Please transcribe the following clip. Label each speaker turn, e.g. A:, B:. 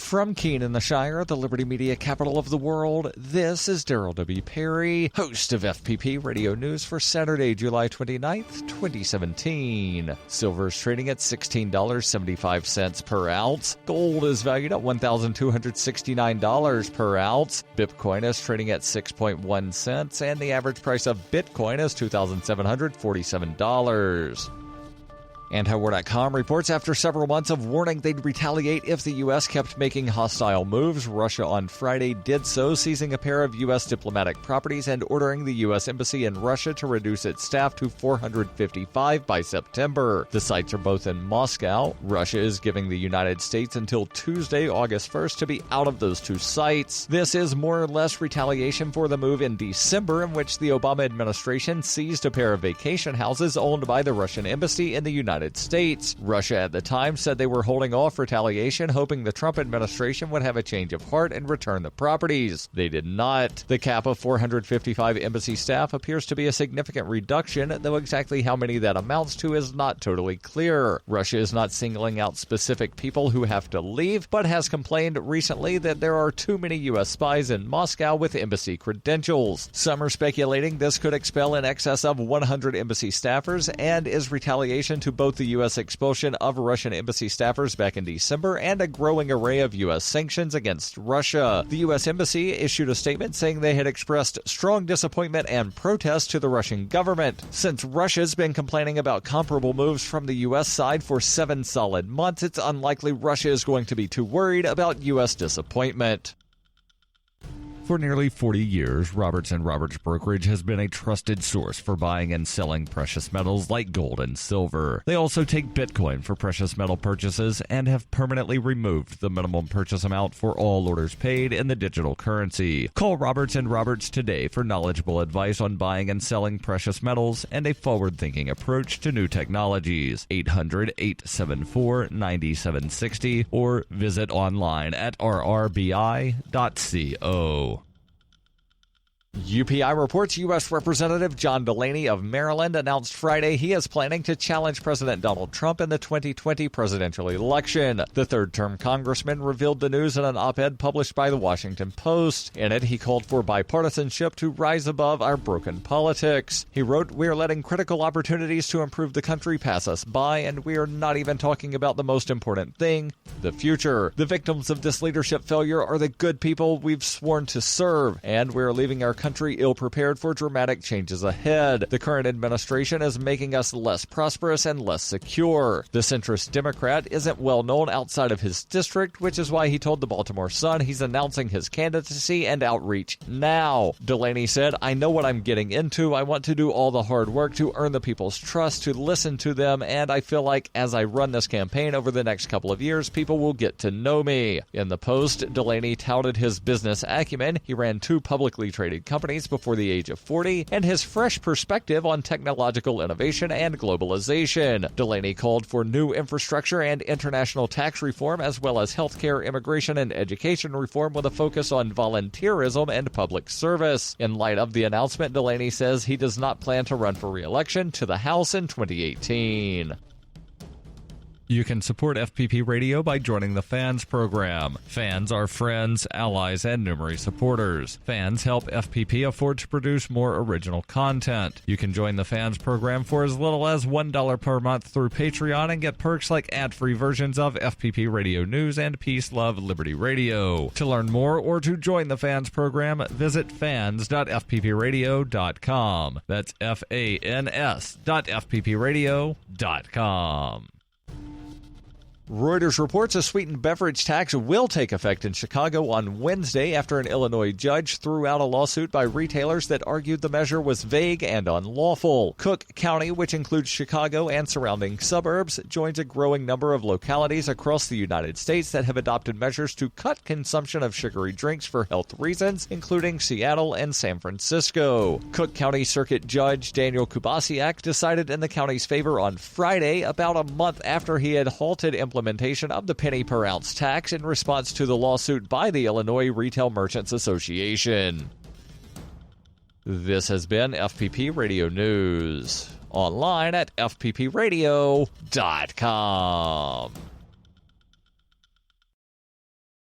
A: From Keene in the Shire, the Liberty Media capital of the world, this is Daryl W. Perry, host of FPP Radio News for Saturday, July 29th, 2017. Silver is trading at $16.75 per ounce. Gold is valued at $1,269 per ounce. Bitcoin is trading at 6.1 cents, and the average price of Bitcoin is $2,747. Antiwar.com reports after several months of warning they'd retaliate if the U.S. kept making hostile moves, Russia on Friday did so, seizing a pair of U.S. diplomatic properties and ordering the U.S. Embassy in Russia to reduce its staff to 455 by September. The sites are both in Moscow. Russia is giving the United States until Tuesday, August 1st, to be out of those two sites. This is more or less retaliation for the move in December, in which the Obama administration seized a pair of vacation houses owned by the Russian Embassy in the United States. Russia at the time said they were holding off retaliation, hoping the Trump administration would have a change of heart and return the properties. They did not. The cap of 455 embassy staff appears to be a significant reduction, though exactly how many that amounts to is not totally clear. Russia is not singling out specific people who have to leave, but has complained recently that there are too many U.S. spies in Moscow with embassy credentials. Some are speculating this could expel in excess of 100 embassy staffers and is retaliation to both the U.S. expulsion of Russian embassy staffers back in December and a growing array of U.S. sanctions against Russia. The U.S. Embassy issued a statement saying they had expressed strong disappointment and protest to the Russian government. Since Russia's been complaining about comparable moves from the U.S. side for 7 solid months, it's unlikely Russia is going to be too worried about U.S. disappointment. For nearly 40 years, Roberts & Roberts Brokerage has been a trusted source for buying and selling precious metals like gold and silver. They also take Bitcoin for precious metal purchases and have permanently removed the minimum purchase amount for all orders paid in the digital currency. Call Roberts & Roberts today for knowledgeable advice on buying and selling precious metals and a forward-thinking approach to new technologies. 800-874-9760 or visit online at rrbi.co. UPI reports U.S. Representative John Delaney of Maryland announced Friday he is planning to challenge President Donald Trump in the 2020 presidential election. The third-term congressman revealed the news in an op-ed published by the Washington Post. In it, he called for bipartisanship to rise above our broken politics. He wrote, "We are letting critical opportunities to improve the country pass us by, and we are not even talking about the most important thing, the future. The victims of this leadership failure are the good people we've sworn to serve, and we are leaving our country ill-prepared for dramatic changes ahead. The current administration is making us less prosperous and less secure. The centrist Democrat isn't well known outside of his district, which is why he told the Baltimore Sun he's announcing his candidacy and outreach now." Delaney said, "I know what I'm getting into. I want to do all the hard work to earn the people's trust, to listen to them, and I feel like as I run this campaign over the next couple of years, people will get to know me." In the Post, Delaney touted his business acumen. He ran 2 publicly traded companies before the age of 40, and his fresh perspective on technological innovation and globalization. Delaney called for new infrastructure and international tax reform, as well as healthcare, immigration, and education reform with a focus on volunteerism and public service. In light of the announcement, Delaney says he does not plan to run for re-election to the House in 2018. You can support FPP Radio by joining the Fans program. Fans are friends, allies, and numerous supporters. Fans help FPP afford to produce more original content. You can join the Fans program for as little as $1 per month through Patreon and get perks like ad-free versions of FPP Radio News and Peace, Love, Liberty Radio. To learn more or to join the Fans program, visit fans.fppradio.com. That's fans.fppradio.com. Reuters reports a sweetened beverage tax will take effect in Chicago on Wednesday after an Illinois judge threw out a lawsuit by retailers that argued the measure was vague and unlawful. Cook County, which includes Chicago and surrounding suburbs, joins a growing number of localities across the United States that have adopted measures to cut consumption of sugary drinks for health reasons, including Seattle and San Francisco. Cook County Circuit Judge Daniel Kubasiak decided in the county's favor on Friday, about a month after he had halted implementation of the penny per ounce tax in response to the lawsuit by the Illinois Retail Merchants Association. This has been FPP Radio News. Online at fppradio.com.